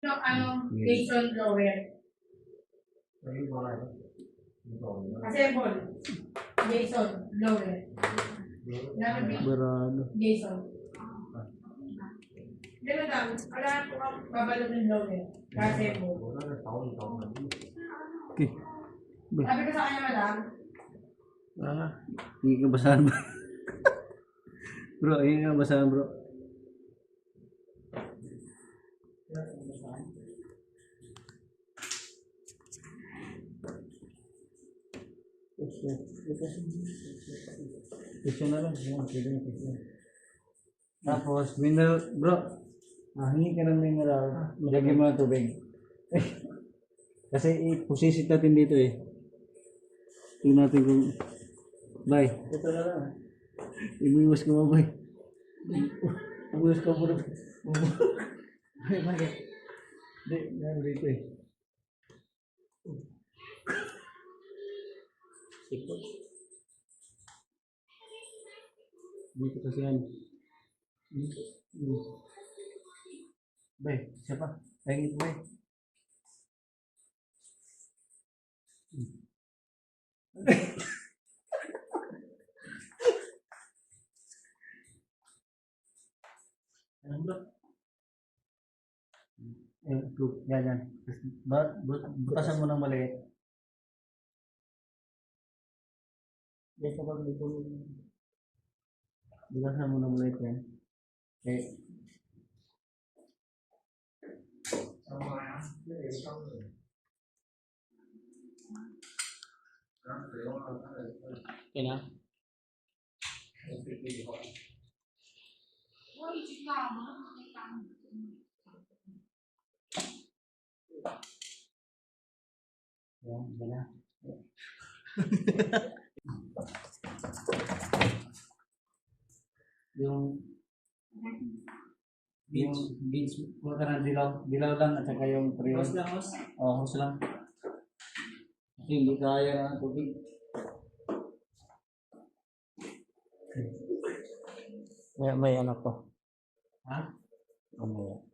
No, Jason Lower. Assemble. Jason Lower. Barado. Jason. Hindi madam, wala po ang babalo ng Lower. Assemble. Okay. Sabi ko sa kanya madam, Hindi ka basahan ba? Bro, hindi ka basahan bro. Question na lang. Tapos, mineral, bro, hingi ka ng mineral, lagyan mo ng tubig. Kasi iposisit natin dito eh. Tingnan natin kung, bay, ito na lang. Ibuiwas ka mo, bay. Ibuiwas ka mo. Bay, bakit? Hindi, meron dito eh. Sikot. Dito kasi yan. Bay, siapa? Pahingin bay. Ano bro? Yan. Butasan mo ng maliit. Yan kapag dito. Butasan mo ng maliit yan. Okay. Okay na? Yan, wala. Yung beans, huwag ka ng dilaw lang at saka yung priyon. Hose lang, hose? Oo, hose lang. Kasi hindi kaya ng tubig. May anak ko. Ha? May